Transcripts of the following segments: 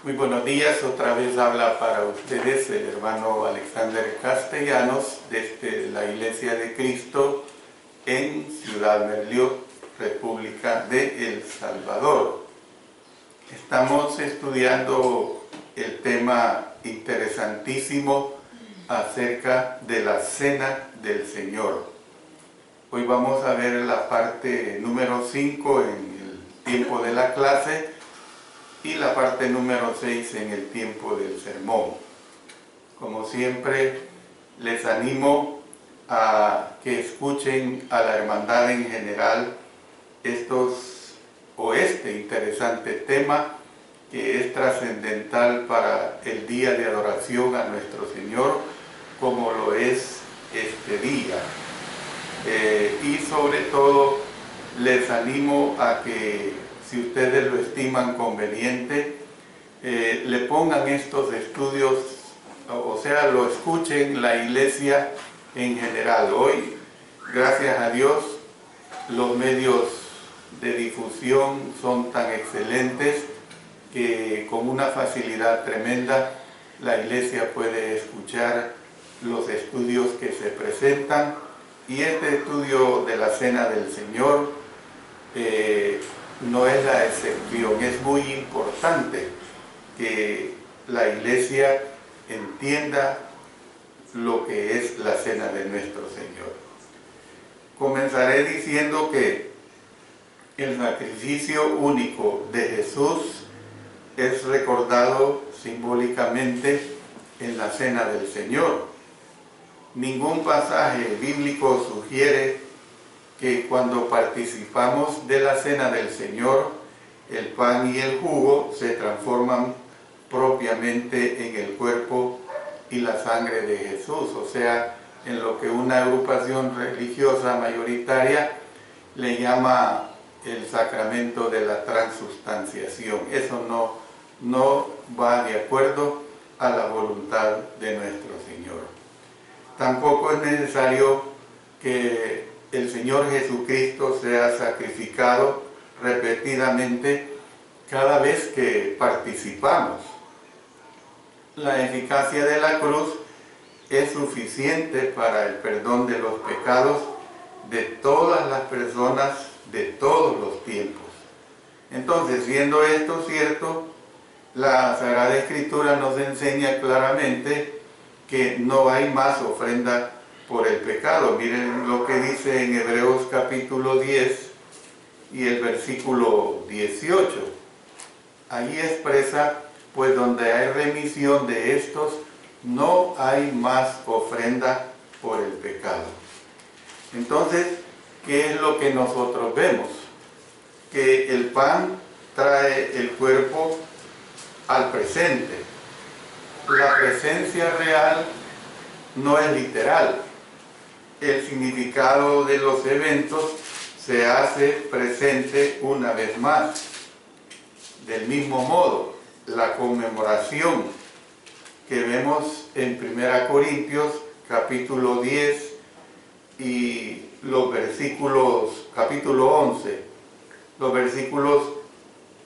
Muy buenos días, otra vez habla para ustedes el hermano Alexander Castellanos desde la Iglesia de Cristo en Ciudad Merlió, República de El Salvador. Estamos estudiando el tema interesantísimo acerca de la Cena del Señor. Hoy vamos a ver la parte número 5 en el tiempo de la clase y la parte número 6 en el tiempo del sermón. Como siempre, les animo a que escuchen a la hermandad en general este interesante tema que es trascendental para el día de adoración a nuestro Señor, como lo es este día. Y sobre todo, les animo a que, si ustedes lo estiman conveniente, le pongan estos estudios, o sea, lo escuchen la iglesia en general. Hoy, gracias a Dios, los medios de difusión son tan excelentes que con una facilidad tremenda la iglesia puede escuchar los estudios que se presentan, y este estudio de la Cena del Señor no es la excepción. Es muy importante que la iglesia entienda lo que es la Cena de nuestro Señor. Comenzaré diciendo que el sacrificio único de Jesús es recordado simbólicamente en la Cena del Señor. Ningún pasaje bíblico sugiere que cuando participamos de la Cena del Señor, el pan y el jugo se transforman propiamente en el cuerpo y la sangre de Jesús, o sea, en lo que una agrupación religiosa mayoritaria le llama el sacramento de la transustanciación. Eso no va de acuerdo a la voluntad de nuestro Señor. Tampoco es necesario que el Señor Jesucristo sea sacrificado repetidamente cada vez que participamos. La eficacia de la cruz es suficiente para el perdón de los pecados de todas las personas de todos los tiempos. Entonces, siendo esto cierto, la Sagrada Escritura nos enseña claramente que no hay más ofrenda por el pecado. Miren lo que dice en Hebreos capítulo 10 y el versículo 18. Allí expresa: pues donde hay remisión de estos, no hay más ofrenda por el pecado. Entonces, ¿qué es lo que nosotros vemos? Que el pan trae el cuerpo al presente. La presencia real no es literal. El significado de los eventos se hace presente una vez más. Del mismo modo, la conmemoración que vemos en 1 Corintios capítulo 10 y los versículos, capítulo 11, los versículos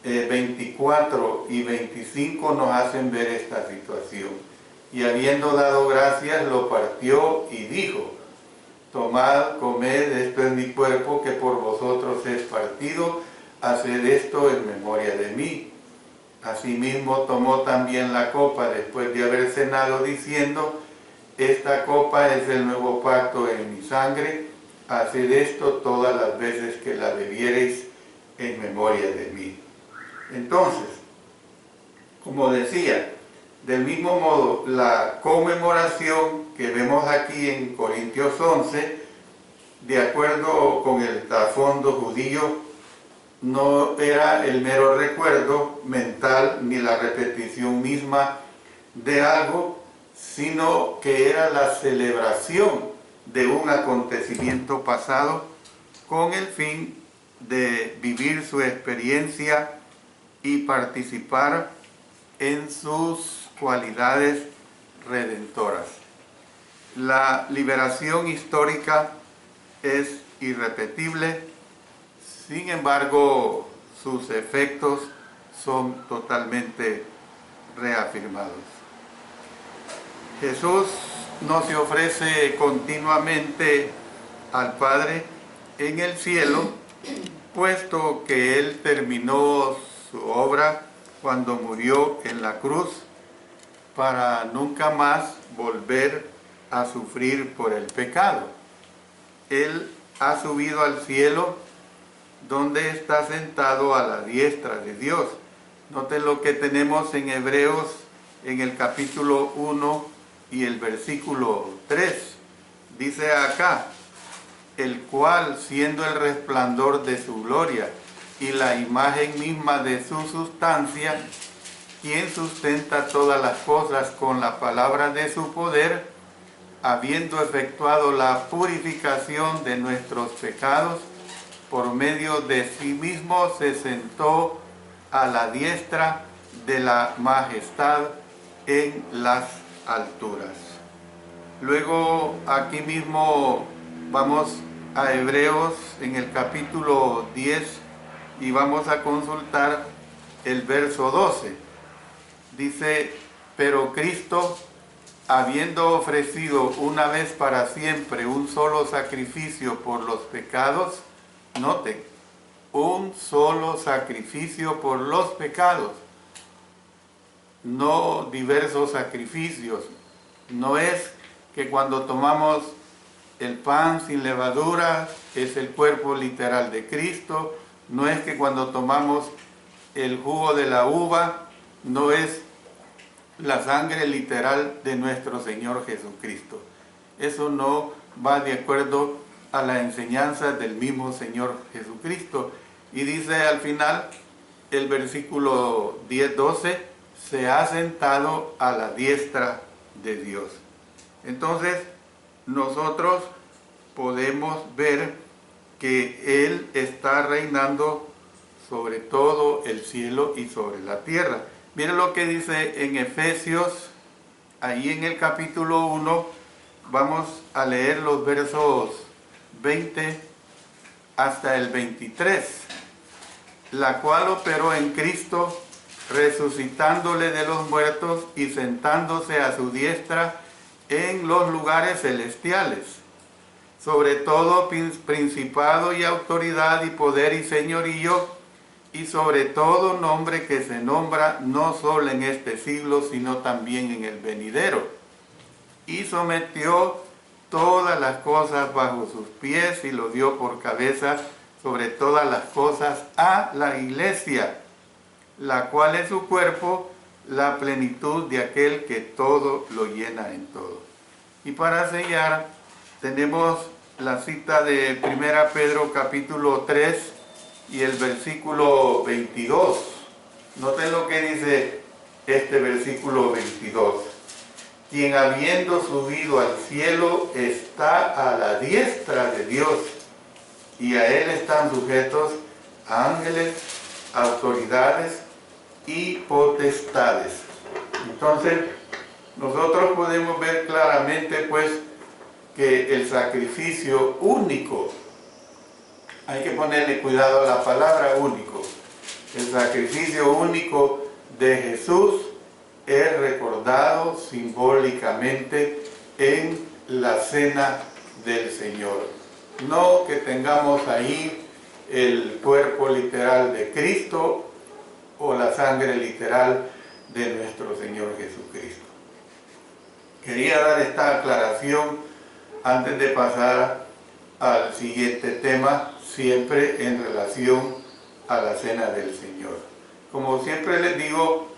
24 y 25 nos hacen ver esta situación. Y habiendo dado gracias, lo partió y dijo: tomad, comed, esto es mi cuerpo que por vosotros es partido, haced esto en memoria de mí. Asimismo tomó también la copa después de haber cenado, diciendo: esta copa es el nuevo pacto en mi sangre, haced esto todas las veces que la bebiereis en memoria de mí. Entonces, como decía, del mismo modo, la conmemoración que vemos aquí en Corintios 11, de acuerdo con el trasfondo judío, no era el mero recuerdo mental ni la repetición misma de algo, sino que era la celebración de un acontecimiento pasado con el fin de vivir su experiencia y participar en sus cualidades redentoras. La liberación histórica es irrepetible, sin embargo, sus efectos son totalmente reafirmados. Jesús no se ofrece continuamente al Padre en el cielo, puesto que Él terminó su obra cuando murió en la cruz para nunca más volver a sufrir por el pecado. Él ha subido al cielo, donde está sentado a la diestra de Dios. Noten lo que tenemos en Hebreos en el capítulo 1 y el versículo 3. Dice acá: el cual, siendo el resplandor de su gloria y la imagen misma de su sustancia, quien sustenta todas las cosas con la palabra de su poder, habiendo efectuado la purificación de nuestros pecados, por medio de sí mismo se sentó a la diestra de la majestad en las alturas. Luego aquí mismo vamos a Hebreos en el capítulo 10 y vamos a consultar el verso 12. Dice: pero Cristo, habiendo ofrecido una vez para siempre un solo sacrificio por los pecados, noten, un solo sacrificio por los pecados, no diversos sacrificios. No es que cuando tomamos el pan sin levadura es el cuerpo literal de Cristo, no es que cuando tomamos el jugo de la uva no es la sangre literal de nuestro Señor Jesucristo. Eso no va de acuerdo a la enseñanza del mismo Señor Jesucristo. Y dice al final el versículo 10-12, se ha sentado a la diestra de Dios. Entonces nosotros podemos ver que Él está reinando sobre todo el cielo y sobre la tierra. Miren lo que dice en Efesios, ahí en el capítulo 1, vamos a leer los versos 20 hasta el 23, la cual operó en Cristo, resucitándole de los muertos y sentándose a su diestra en los lugares celestiales, sobre todo principado y autoridad y poder y señorío, y sobre todo nombre que se nombra no solo en este siglo, sino también en el venidero. Y sometió todas las cosas bajo sus pies y lo dio por cabeza sobre todas las cosas a la iglesia, la cual es su cuerpo, la plenitud de aquel que todo lo llena en todo. Y para sellar tenemos la cita de 1 Pedro capítulo 3 y el versículo 22. Noten lo que dice este versículo 22. Quien habiendo subido al cielo está a la diestra de Dios, y a Él están sujetos ángeles, autoridades y potestades. Entonces, nosotros podemos ver claramente pues que el sacrificio único, hay que ponerle cuidado a la palabra único, el sacrificio único de Jesús es recordado simbólicamente en la cena del Señor. No que tengamos ahí el cuerpo literal de Cristo o la sangre literal de nuestro Señor Jesucristo. Quería dar esta aclaración antes de pasar al siguiente tema, siempre en relación a la cena del Señor. Como siempre les digo,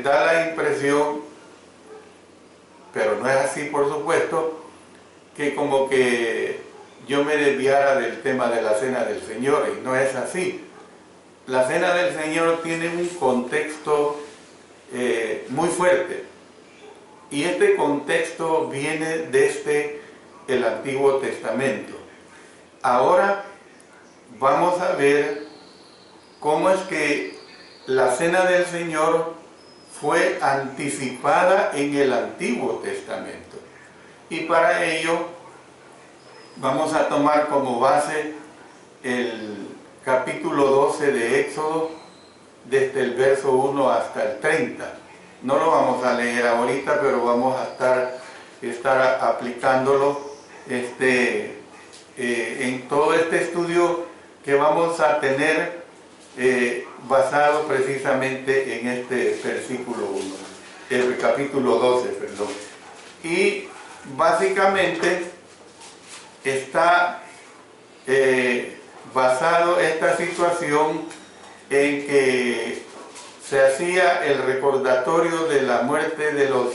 da la impresión, pero no es así por supuesto, que como que yo me desviara del tema de la cena del Señor, y no es así. La cena del Señor tiene un contexto muy fuerte, y este contexto viene desde el Antiguo Testamento. Ahora vamos a ver cómo es que la cena del Señor fue anticipada en el Antiguo Testamento. Y para ello vamos a tomar como base el capítulo 12 de Éxodo, desde el verso 1 hasta el 30. No lo vamos a leer ahorita, pero vamos a estar aplicándolo en todo este estudio que vamos a tener basado precisamente en este versículo 1, el capítulo 12, perdón. Y básicamente está basado esta situación en que se hacía el recordatorio de la muerte de los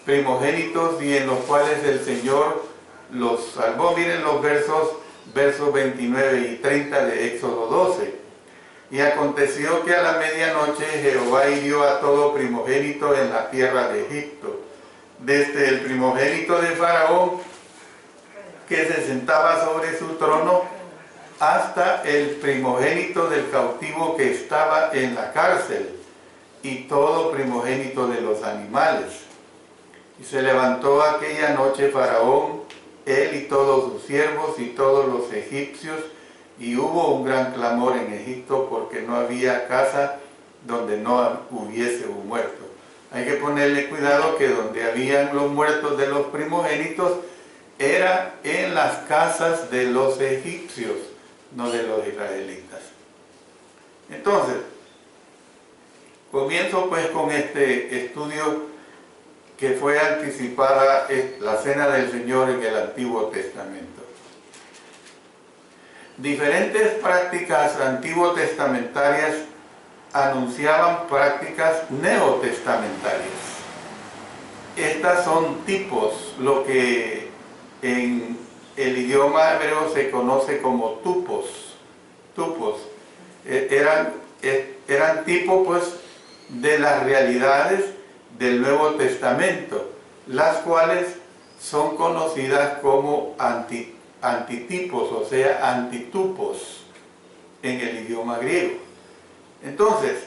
primogénitos y en los cuales el Señor los salvó. Miren los versos 29 y 30 de Éxodo 12. Y aconteció que a la medianoche Jehová hirió a todo primogénito en la tierra de Egipto, desde el primogénito de Faraón, que se sentaba sobre su trono, hasta el primogénito del cautivo que estaba en la cárcel, y todo primogénito de los animales. Y se levantó aquella noche Faraón, él y todos sus siervos y todos los egipcios, y hubo un gran clamor en Egipto, porque no había casa donde no hubiese un muerto. Hay que ponerle cuidado que donde habían los muertos de los primogénitos era en las casas de los egipcios, no de los israelitas. Entonces, comienzo pues con este estudio que fue anticipada la Cena del Señor en el Antiguo Testamento. Diferentes prácticas antiguo testamentarias anunciaban prácticas neotestamentarias. Estas son tipos, lo que en el idioma hebreo se conoce como tupos. Eran tipos pues de las realidades del Nuevo Testamento, las cuales son conocidas como antitipos, o sea, antitupos en el idioma griego. Entonces,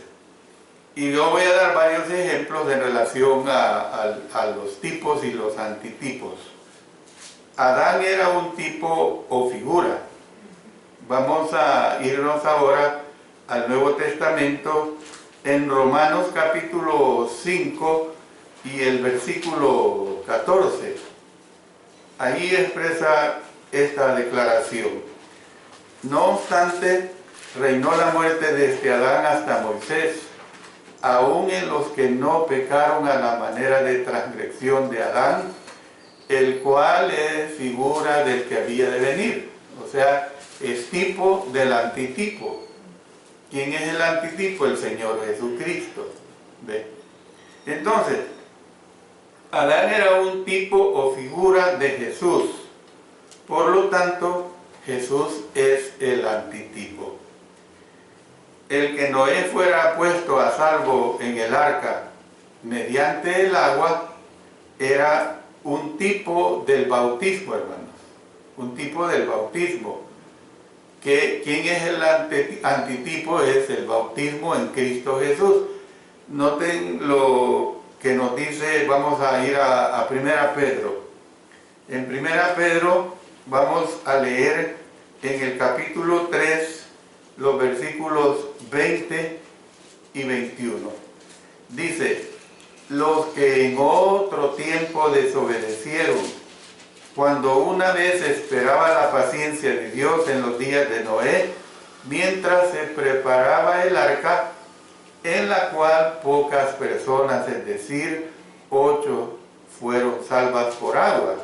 y yo voy a dar varios ejemplos en relación a los tipos y los antitipos. Adán era un tipo o figura. Vamos a irnos ahora al Nuevo Testamento en Romanos capítulo 5 y el versículo 14. Ahí expresa esta declaración: no obstante, reinó la muerte desde Adán hasta Moisés, aun en los que no pecaron a la manera de transgresión de Adán, el cual es figura del que había de venir. O sea, es tipo del antitipo. ¿Quién es el antitipo? El Señor Jesucristo. ¿Ve? Entonces, Adán era un tipo o figura de Jesús. Por lo tanto, Jesús es el antitipo. El que Noé fuera puesto a salvo en el arca mediante el agua era un tipo del bautismo, hermanos. Un tipo del bautismo. ¿Quién es el antitipo? Es el bautismo en Cristo Jesús. Noten lo que nos dice, vamos a ir a 1 Pedro. En 1 Pedro vamos a leer en el capítulo 3 los versículos 20 y 21. Dice: los que en otro tiempo desobedecieron, cuando una vez esperaba la paciencia de Dios en los días de Noé, mientras se preparaba el arca, en la cual pocas personas, es decir, 8, fueron salvas por agua.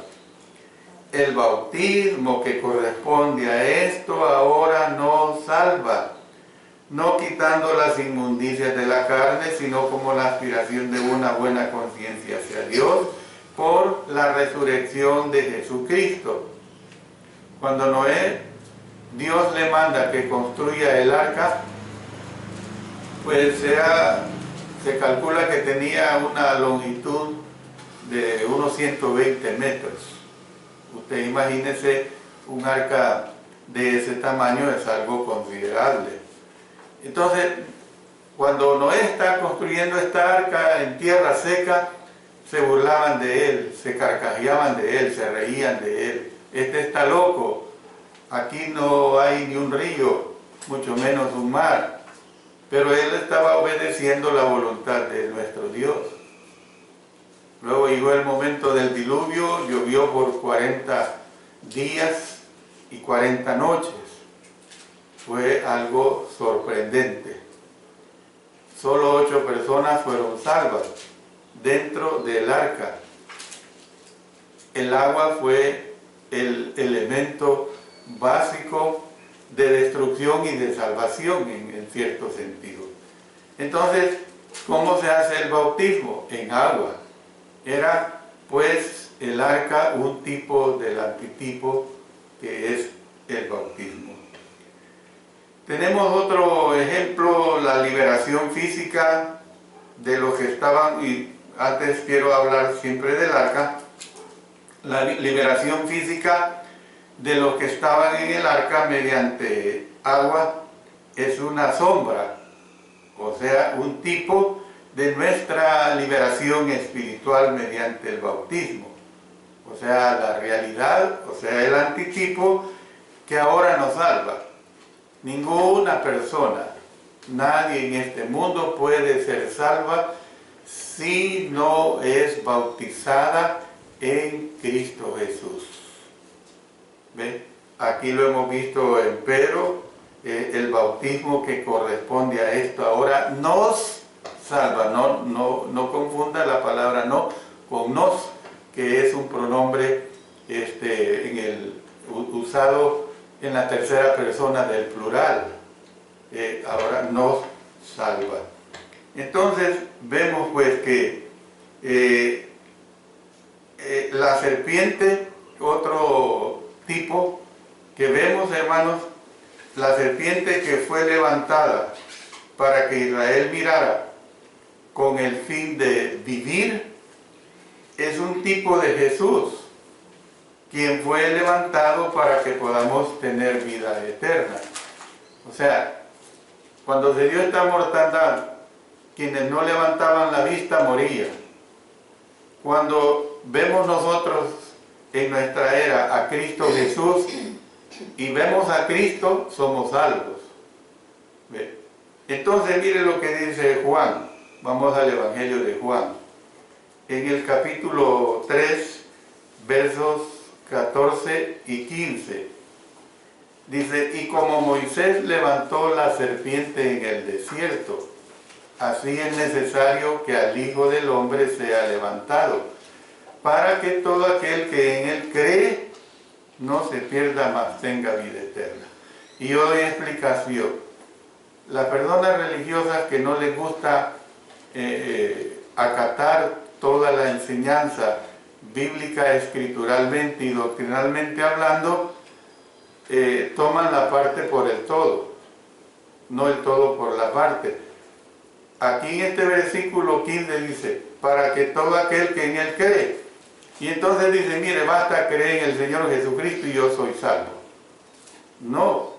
El bautismo que corresponde a esto ahora no salva, no quitando las inmundicias de la carne, sino como la aspiración de una buena conciencia hacia Dios, por la resurrección de Jesucristo. Cuando Noé, Dios le manda que construya el arca, pues se calcula que tenía una longitud de unos 120 metros. Usted imagínese, un arca de ese tamaño es algo considerable. Entonces, cuando Noé está construyendo esta arca en tierra seca, se burlaban de él, se carcajeaban de él, se reían de él. Este está loco, aquí no hay ni un río, mucho menos un mar. Pero él estaba obedeciendo la voluntad de nuestro Dios. Luego llegó el momento del diluvio, llovió por 40 días y 40 noches. Fue algo sorprendente. Solo 8 personas fueron salvas dentro del arca. El agua fue el elemento básico de destrucción y de salvación en cierto sentido. Entonces, ¿cómo se hace el bautismo? En agua. Era pues el arca un tipo del antitipo que es el bautismo. Tenemos otro ejemplo, la liberación física de los que estaban, y antes quiero hablar siempre del arca, la liberación física de los que estaban en el arca mediante agua es una sombra, o sea, un tipo de nuestra liberación espiritual mediante el bautismo. O sea, la realidad, o sea, el antitipo que ahora nos salva. Ninguna persona, nadie en este mundo puede ser salva si no es bautizada en Cristo Jesús. ¿Ven? Aquí lo hemos visto en Pedro, el bautismo que corresponde a esto ahora nos salva. No confunda la palabra no con nos, que es un pronombre usado en la tercera persona del plural. Ahora nos salva. Entonces vemos pues que la serpiente, otro tipo que vemos, hermanos, la serpiente que fue levantada para que Israel mirara con el fin de vivir, es un tipo de Jesús, quien fue levantado para que podamos tener vida eterna. O sea, cuando se dio esta mortandad, quienes no levantaban la vista morían. Cuando vemos nosotros en nuestra era a Cristo Jesús y vemos a Cristo, somos salvos. ¿Ve? Entonces mire lo que dice Juan. Vamos al Evangelio de Juan. En el capítulo 3, versos 14 y 15. Dice, y como Moisés levantó la serpiente en el desierto, así es necesario que al Hijo del Hombre sea levantado, para que todo aquel que en él cree no se pierda, mas tenga vida eterna. Y yo doy explicación. Las personas religiosas que no les gusta acatar toda la enseñanza bíblica, escrituralmente y doctrinalmente hablando, toman la parte por el todo, no el todo por la parte. Aquí en este versículo 15 dice, para que todo aquel que en él cree. Y entonces dice, mire, basta creer en el Señor Jesucristo y yo soy salvo. No,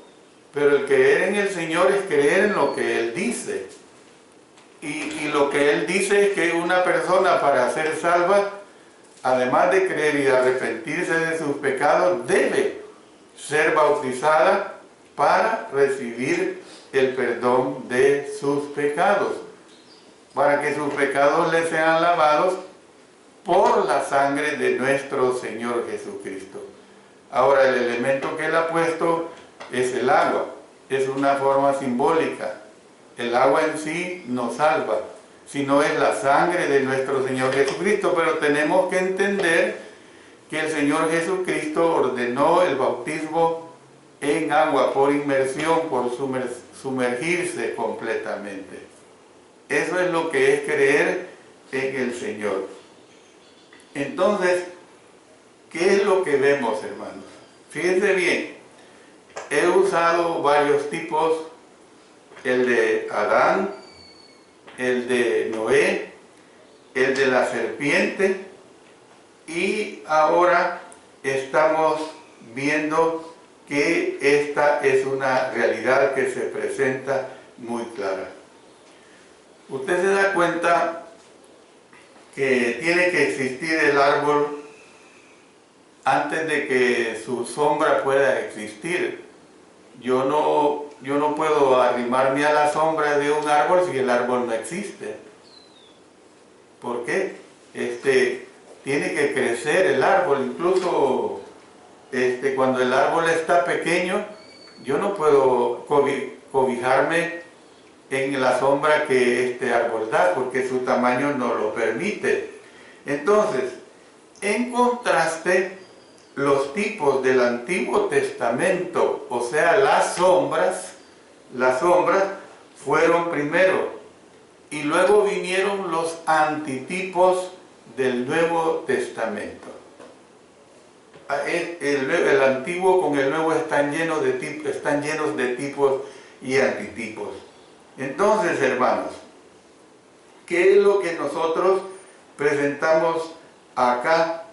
pero el creer en el Señor es creer en lo que Él dice. Y lo que Él dice es que una persona para ser salva, además de creer y de arrepentirse de sus pecados, debe ser bautizada para recibir el perdón de sus pecados, para que sus pecados le sean lavados por la sangre de nuestro Señor Jesucristo. Ahora, el elemento que Él ha puesto es el agua, es una forma simbólica. El agua en sí no salva, sino es la sangre de nuestro Señor Jesucristo, pero tenemos que entender que el Señor Jesucristo ordenó el bautismo en agua, por inmersión, por sumergirse completamente. Eso es lo que es creer en el Señor. Entonces, ¿qué es lo que vemos, hermanos? Fíjense bien, he usado varios tipos, el de Adán, el de Noé, el de la serpiente, y ahora estamos viendo que esta es una realidad que se presenta muy clara. Usted se da cuenta que tiene que existir el árbol antes de que su sombra pueda existir. Yo no puedo arrimarme a la sombra de un árbol si el árbol no existe. ¿Por qué? tiene que crecer el árbol. Incluso cuando el árbol está pequeño, yo no puedo cobijarme en la sombra que este árbol da, porque su tamaño no lo permite. Entonces, en contraste, los tipos del Antiguo Testamento, o sea, las sombras fueron primero, y luego vinieron los antitipos del Nuevo Testamento. El Antiguo con el Nuevo están llenos de tipos y antitipos. Entonces, hermanos, ¿qué es lo que nosotros presentamos acá?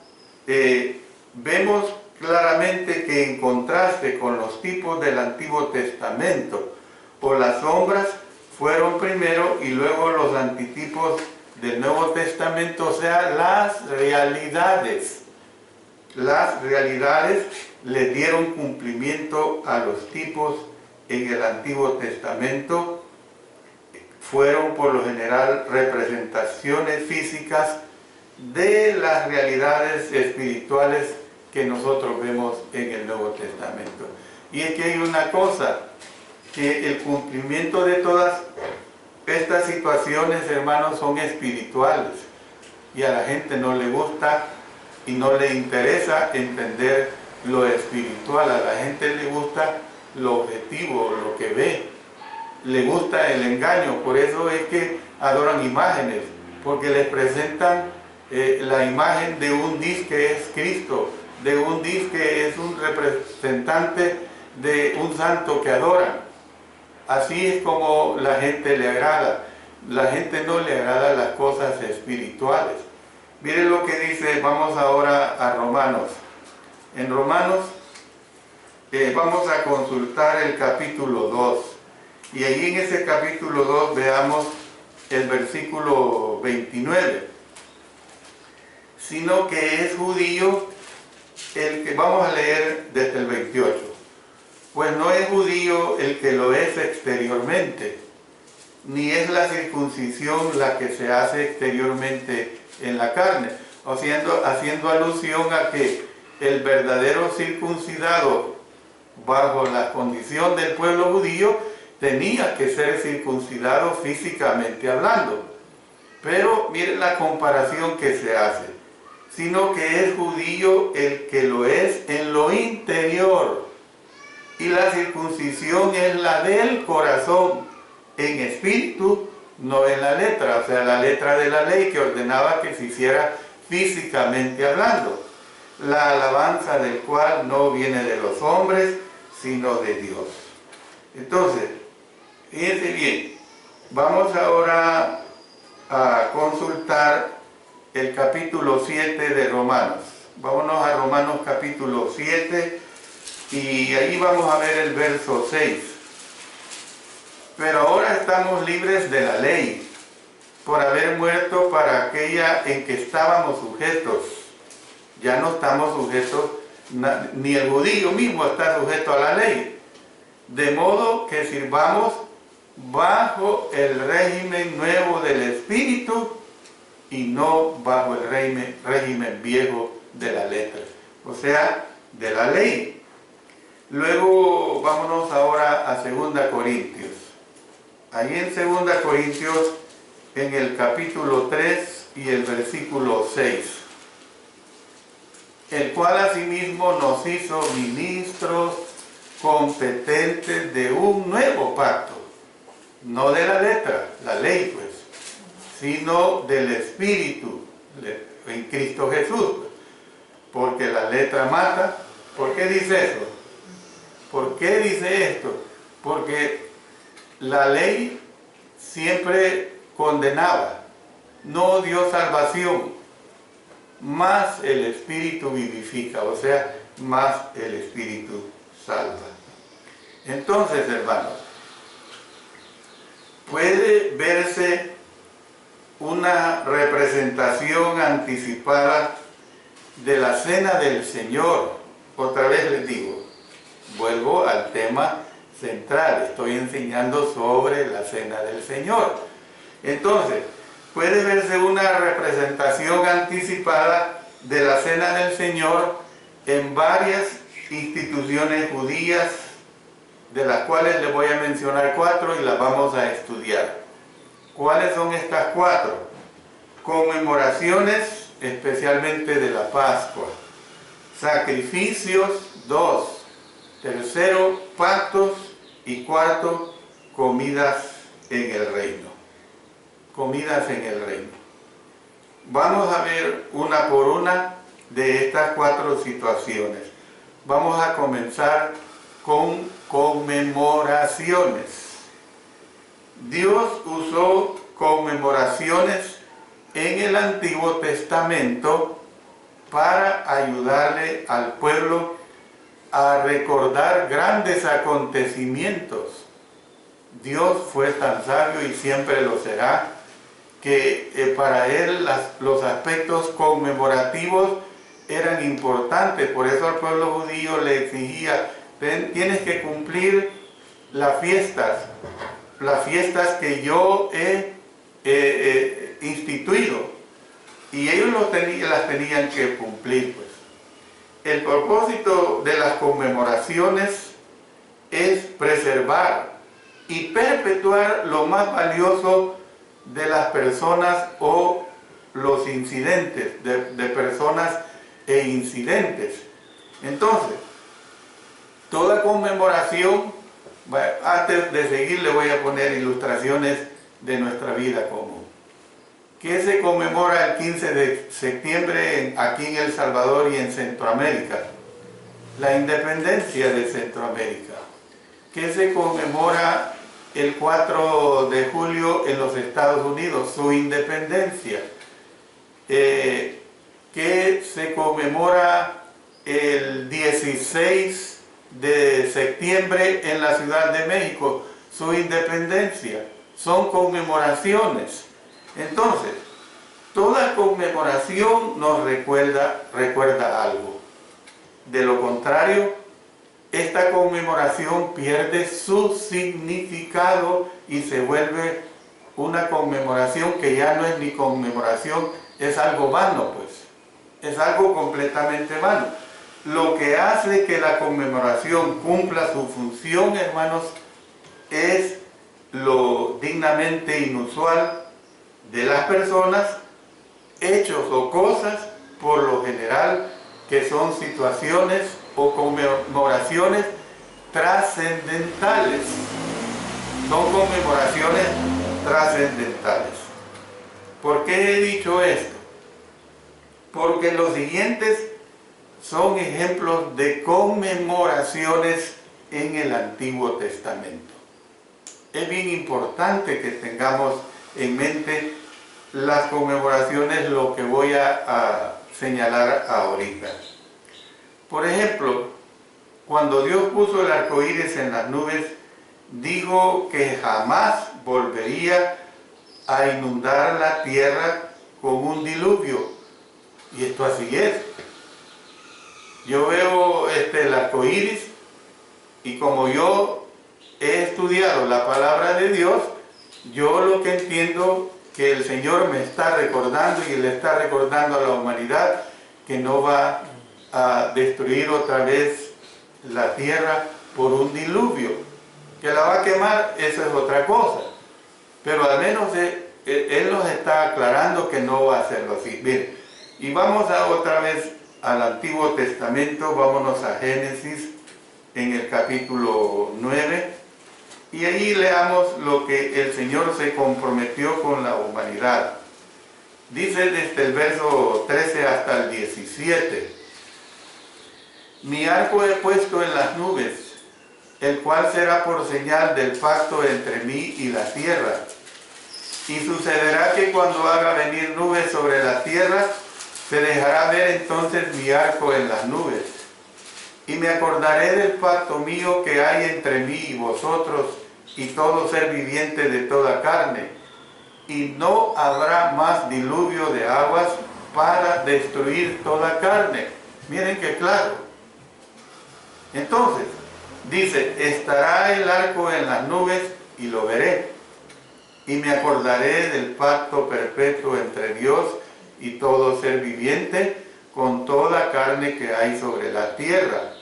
Vemos claramente que en contraste con los tipos del Antiguo Testamento, por las sombras fueron primero y luego los antitipos del Nuevo Testamento, o sea, las realidades. Las realidades le dieron cumplimiento a los tipos en el Antiguo Testamento. Fueron por lo general representaciones físicas de las realidades espirituales que nosotros vemos en el Nuevo Testamento. Y es que hay una cosa, que el cumplimiento de todas estas situaciones, hermanos, son espirituales, y a la gente no le gusta y no le interesa entender lo espiritual. A la gente le gusta lo objetivo, lo que ve, le gusta el engaño. Por eso es que adoran imágenes, porque les presentan la imagen de un Dios que es Cristo, de un Dios que es un representante de un santo que adoran. Así es como la gente le agrada. La gente no le agrada las cosas espirituales. Miren lo que dice, vamos ahora a Romanos. En Romanos vamos a consultar el capítulo 2. Y ahí en ese capítulo 2 veamos el versículo 29. Sino que es judío el que, vamos a leer desde el 28. Pues no es judío el que lo es exteriormente, ni es la circuncisión la que se hace exteriormente en la carne, haciendo alusión a que el verdadero circuncidado, bajo la condición del pueblo judío, tenía que ser circuncidado físicamente hablando. Pero miren la comparación que se hace. Sino que es judío el que lo es en lo interior, y la circuncisión es la del corazón, en espíritu, no en la letra, o sea, la letra de la ley que ordenaba que se hiciera físicamente hablando, la alabanza del cual no viene de los hombres, sino de Dios. Entonces, fíjense bien, vamos ahora a consultar el capítulo 7 de Romanos. Vámonos a Romanos capítulo 7 y ahí vamos a ver el verso 6. Pero ahora estamos libres de la ley, por haber muerto para aquella en que estábamos sujetos. Ya no estamos sujetos, ni el judío mismo está sujeto a la ley. De modo que sirvamos bajo el régimen nuevo del Espíritu y no bajo el régimen viejo de la letra, o sea, de la ley. Luego vámonos ahora a 2 Corintios. Ahí en 2 Corintios, en el capítulo 3 y el versículo 6, el cual asimismo nos hizo ministros competentes de un nuevo pacto, no de la letra, la ley pues, sino del Espíritu en Cristo Jesús, porque la letra mata. ¿Por qué dice eso? ¿Por qué dice esto? Porque la ley siempre condenaba, no dio salvación, más el Espíritu vivifica, o sea, más el Espíritu salva. Entonces, hermanos, puede verse una representación anticipada de la cena del Señor. Otra vez les digo, vuelvo al tema central, estoy enseñando sobre la cena del Señor. Entonces, puede verse una representación anticipada de la Cena del Señor en varias instituciones judías, de las cuales les voy a mencionar 4 y las vamos a estudiar. ¿Cuáles son estas 4? Conmemoraciones, especialmente de la Pascua. Sacrificios, 2. Tercero, pactos. Y 4, comidas en el reino. Comidas en el reino. Vamos a ver una por una de estas 4 situaciones. Vamos a comenzar con conmemoraciones. Dios usó conmemoraciones en el Antiguo Testamento para ayudarle al pueblo a recordar grandes acontecimientos. Dios fue tan sabio y siempre lo será, que para él los aspectos conmemorativos eran importantes. Por eso al pueblo judío le exigía: tienes que cumplir las fiestas que yo he instituido, y ellos las tenían que cumplir, pues. El propósito de las conmemoraciones es preservar y perpetuar lo más valioso de las personas o los incidentes, de personas e incidentes. Entonces, toda conmemoración, antes de seguir le voy a poner ilustraciones de nuestra vida común. ¿Qué se conmemora el 15 de septiembre aquí en El Salvador y en Centroamérica? La independencia de Centroamérica. ¿Qué se conmemora el 4 de julio en los Estados Unidos? Su independencia. ¿Qué se conmemora el 16 de septiembre en la Ciudad de México? Su independencia. Son conmemoraciones. Entonces, toda conmemoración nos recuerda algo. De lo contrario, esta conmemoración pierde su significado y se vuelve una conmemoración que ya no es ni conmemoración, es algo vano, pues. Es algo completamente vano. Lo que hace que la conmemoración cumpla su función, hermanos, es lo dignamente inusual de las personas, hechos o cosas, por lo general, que son situaciones o conmemoraciones trascendentales. Son conmemoraciones trascendentales. ¿Por qué he dicho esto? Porque los siguientes son ejemplos de conmemoraciones en el Antiguo Testamento. Es bien importante que tengamos en mente las conmemoraciones, lo que voy a señalar ahorita. Por ejemplo, cuando Dios puso el arco iris en las nubes, dijo que jamás volvería a inundar la tierra con un diluvio. Y esto así es. Yo veo el arco iris, y como yo he estudiado la palabra de Dios, yo lo que entiendo que el Señor me está recordando, y le está recordando a la humanidad, que no va a destruir otra vez la tierra por un diluvio. Que la va a quemar, eso es otra cosa. Pero al menos Él nos está aclarando que no va a hacerlo así. Bien, y vamos otra vez al Antiguo Testamento, vámonos a Génesis en el capítulo 9. Y ahí leamos lo que el Señor se comprometió con la humanidad. Dice desde el verso 13 hasta el 17. Mi arco he puesto en las nubes, el cual será por señal del pacto entre mí y la tierra. Y sucederá que cuando haga venir nubes sobre la tierra, se dejará ver entonces mi arco en las nubes. Y me acordaré del pacto mío que hay entre mí y vosotros, y todo ser viviente de toda carne, y no habrá más diluvio de aguas para destruir toda carne. Miren qué claro. Entonces, dice, estará el arco en las nubes y lo veré, y me acordaré del pacto perpetuo entre Dios y todo ser viviente con toda carne que hay sobre la tierra.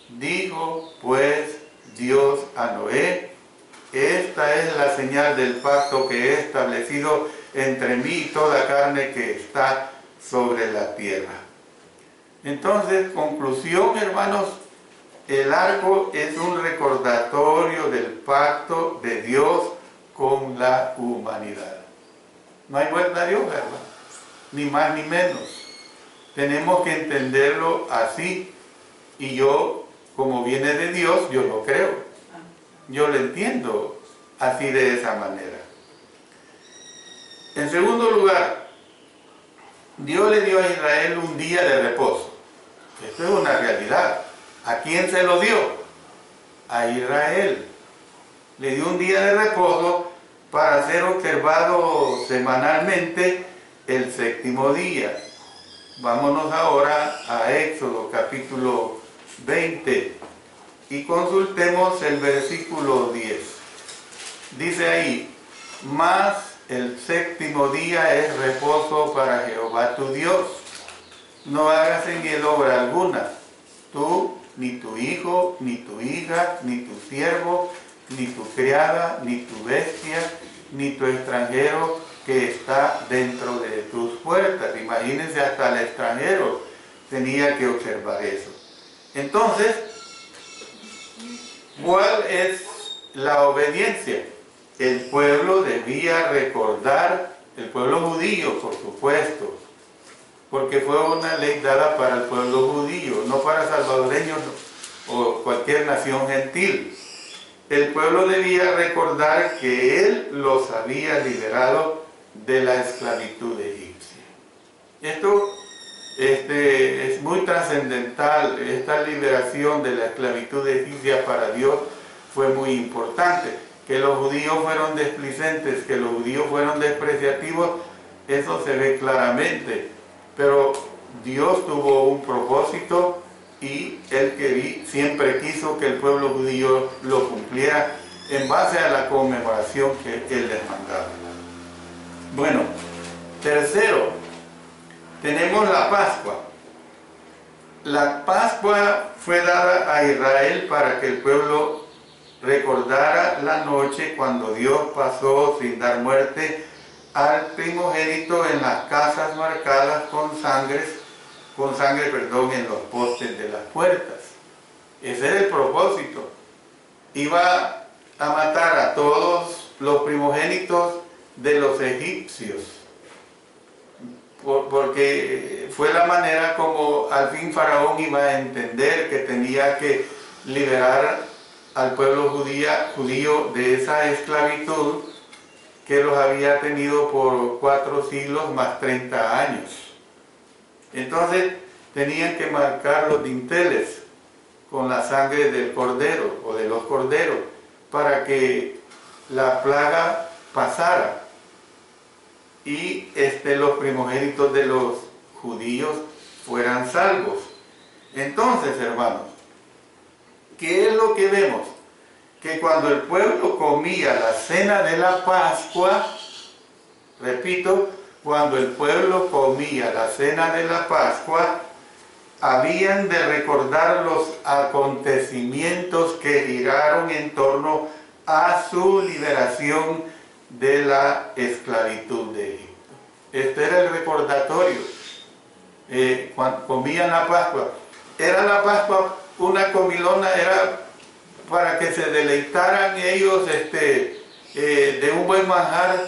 Dijo pues Dios a Noé: esta es la señal del pacto que he establecido entre mí y toda carne que está sobre la tierra. Entonces, conclusión, hermanos, el arco es un recordatorio del pacto de Dios con la humanidad. No hay vuelta de hoja, hermano, ni más ni menos. Tenemos que entenderlo así, y yo, como viene de Dios, yo lo creo. Yo lo entiendo así, de esa manera. En segundo lugar, Dios le dio a Israel un día de reposo. Esto es una realidad. ¿A quién se lo dio? A Israel. Le dio un día de reposo para ser observado semanalmente el séptimo día. Vámonos ahora a Éxodo capítulo 20 y consultemos el versículo 10. Dice ahí: mas el séptimo día es reposo para Jehová tu Dios. No hagas en él obra alguna, tú, ni tu hijo, ni tu hija, ni tu siervo, ni tu criada, ni tu bestia, ni tu extranjero que está dentro de tus puertas. Imagínense, hasta el extranjero tenía que observar eso. Entonces, ¿cuál es la obediencia? El pueblo debía recordar, el pueblo judío, por supuesto, porque fue una ley dada para el pueblo judío, no para salvadoreños o cualquier nación gentil. El pueblo debía recordar que Él los había liberado de la esclavitud egipcia. Esto es muy trascendental. Esta liberación de la esclavitud egipcia para Dios fue muy importante. Que los judíos fueron displicentes, que los judíos fueron despreciativos, eso se ve claramente. Pero Dios tuvo un propósito y Él siempre quiso que el pueblo judío lo cumpliera en base a la conmemoración que Él les mandaba. Bueno, tercero, tenemos la Pascua. La Pascua fue dada a Israel para que el pueblo recordara la noche cuando Dios pasó sin dar muerte al primogénito en las casas marcadas con sangre, en los postes de las puertas. Ese era el propósito. Iba a matar a todos los primogénitos de los egipcios, porque fue la manera como al fin Faraón iba a entender que tenía que liberar al pueblo judío de esa esclavitud que los había tenido por 4 siglos más 30 años. Entonces tenían que marcar los dinteles con la sangre del cordero o de los corderos para que la plaga pasara y los primogénitos de los judíos fueran salvos. Entonces, hermanos, ¿qué es lo que vemos? Que cuando el pueblo comía la cena de la Pascua, repito, cuando el pueblo comía la cena de la Pascua, habían de recordar los acontecimientos que giraron en torno a su liberación de la esclavitud de Egipto. Este era el recordatorio. Cuando comían la Pascua, era la Pascua una comilona, era para que se deleitaran ellos de un buen manjar.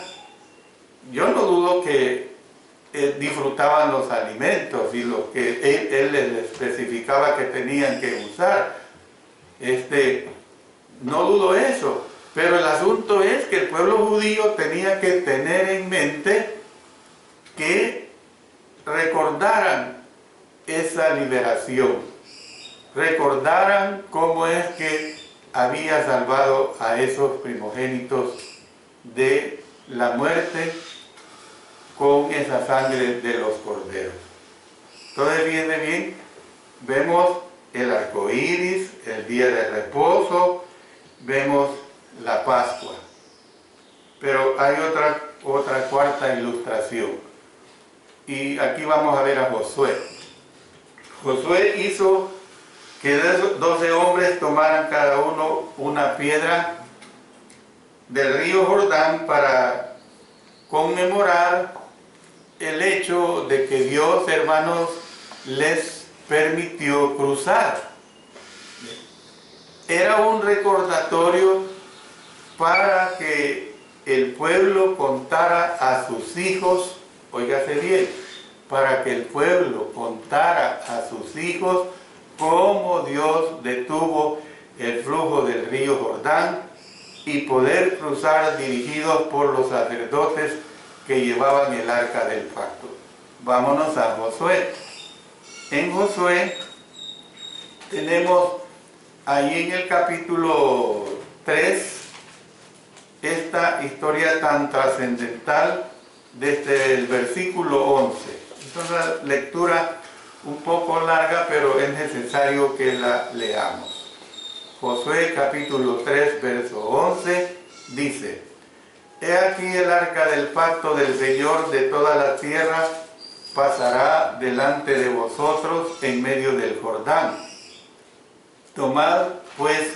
Yo no dudo que disfrutaban los alimentos y lo que él les especificaba que tenían que usar. No dudo eso, pero el asunto es que el pueblo judío tenía que tener en mente que recordaran esa liberación, recordaran cómo es que había salvado a esos primogénitos de la muerte con esa sangre de los corderos. Entonces, viene bien, vemos el arco iris, el día de reposo, vemos la Pascua. Pero hay otra cuarta ilustración. Y aquí vamos a ver a Josué. Josué hizo que 12 hombres tomaran cada uno una piedra del río Jordán para conmemorar el hecho de que Dios, hermanos, les permitió cruzar. Era un recordatorio para que el pueblo contara a sus hijos, óigase bien, para que el pueblo contara a sus hijos cómo Dios detuvo el flujo del río Jordán y poder cruzar dirigidos por los sacerdotes que llevaban el arca del pacto. Vámonos a Josué. En Josué tenemos ahí en el capítulo 3 esta historia tan trascendental desde el versículo 11. Es una lectura un poco larga, pero es necesario que la leamos. Josué capítulo 3, verso 11, dice: He aquí el arca del pacto del Señor de toda la tierra pasará delante de vosotros en medio del Jordán. Tomad pues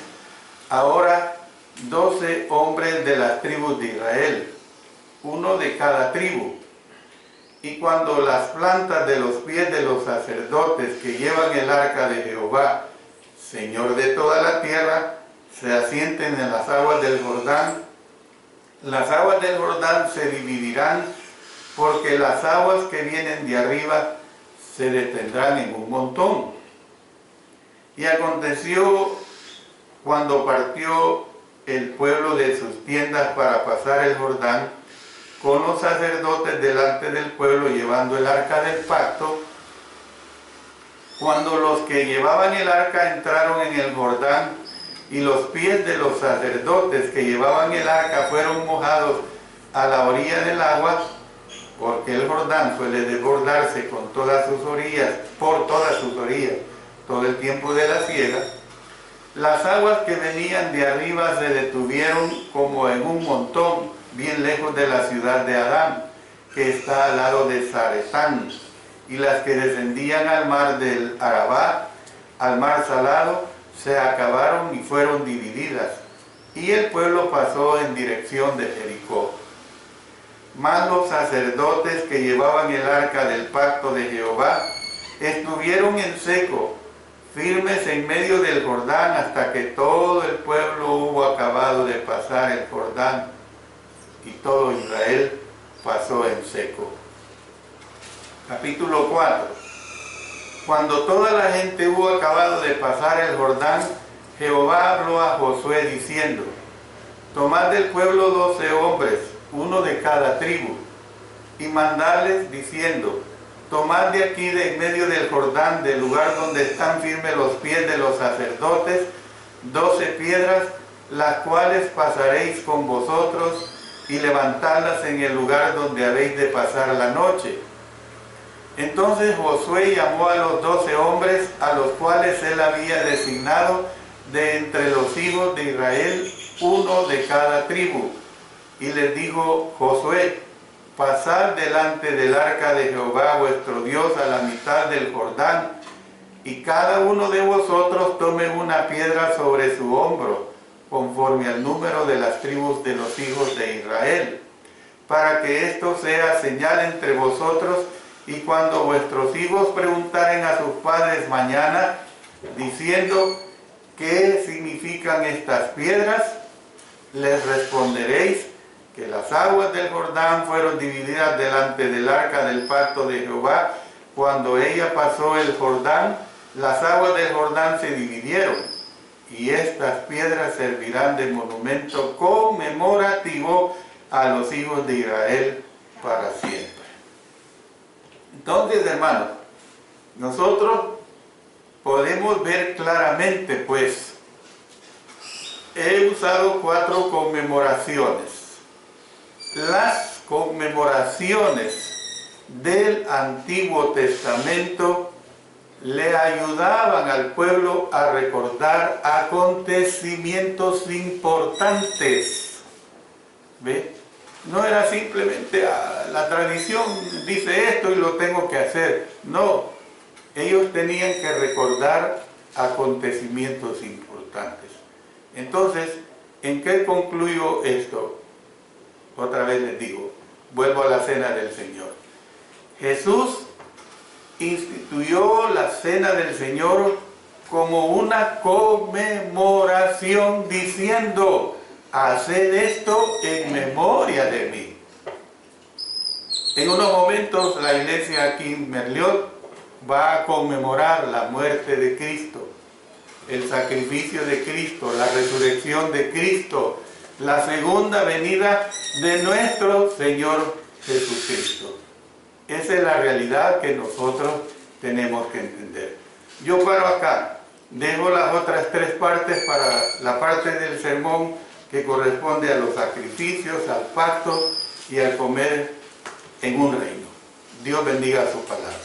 ahora 12 hombres de las tribus de Israel, uno de cada tribu. Y cuando las plantas de los pies de los sacerdotes que llevan el arca de Jehová, Señor de toda la tierra, se asienten en las aguas del Jordán, las aguas del Jordán se dividirán, porque las aguas que vienen de arriba se detendrán en un montón. Y aconteció cuando partió el pueblo de sus tiendas para pasar el Jordán, con los sacerdotes delante del pueblo llevando el arca del pacto, cuando los que llevaban el arca entraron en el Jordán y los pies de los sacerdotes que llevaban el arca fueron mojados a la orilla del agua, porque el Jordán suele desbordarse con todas sus orillas, por todas sus orillas, todo el tiempo de la siega, las aguas que venían de arriba se detuvieron como en un montón, bien lejos de la ciudad de Adán, que está al lado de Zaretán, y las que descendían al mar del Arabá, al mar salado, se acabaron y fueron divididas, y el pueblo pasó en dirección de Jericó. Mas los sacerdotes que llevaban el arca del pacto de Jehová estuvieron en seco, firmes en medio del Jordán, hasta que todo el pueblo hubo acabado de pasar el Jordán, y todo Israel pasó en seco. Capítulo 4. Cuando toda la gente hubo acabado de pasar el Jordán, Jehová habló a Josué diciendo: Tomad del pueblo 12 hombres, uno de cada tribu, y mandadles diciendo: Tomad de aquí de en medio del Jordán, del lugar donde están firmes los pies de los sacerdotes, 12 piedras, las cuales pasaréis con vosotros, y levantadlas en el lugar donde habéis de pasar la noche. Entonces Josué llamó a los 12 hombres, a los cuales él había designado de entre los hijos de Israel, uno de cada tribu, y les dijo: Josué, pasad delante del arca de Jehová vuestro Dios a la mitad del Jordán, y cada uno de vosotros tome una piedra sobre su hombro, conforme al número de las tribus de los hijos de Israel, para que esto sea señal entre vosotros, y cuando vuestros hijos preguntaren a sus padres mañana, diciendo: ¿qué significan estas piedras?, les responderéis que las aguas del Jordán fueron divididas delante del arca del pacto de Jehová. Cuando ella pasó el Jordán, las aguas del Jordán se dividieron, y estas piedras servirán de monumento conmemorativo a los hijos de Israel para siempre. Entonces, hermanos, nosotros podemos ver claramente, pues, he usado 4 conmemoraciones. Las conmemoraciones del Antiguo Testamento le ayudaban al pueblo a recordar acontecimientos importantes. ¿Ve? No era simplemente la tradición dice esto y lo tengo que hacer. No, ellos tenían que recordar acontecimientos importantes. Entonces, ¿en qué concluyo esto? Otra vez les digo, vuelvo a la cena del Señor. Jesús instituyó la cena del Señor como una conmemoración diciendo: haced esto en memoria de mí. En unos momentos la iglesia aquí en Merliot va a conmemorar la muerte de Cristo, el sacrificio de Cristo, la resurrección de Cristo, la segunda venida de nuestro Señor Jesucristo. Esa es la realidad que nosotros tenemos que entender. Yo paro acá, dejo las otras tres partes para la parte del sermón que corresponde a los sacrificios, al pacto y al comer en un reino. Dios bendiga su palabra.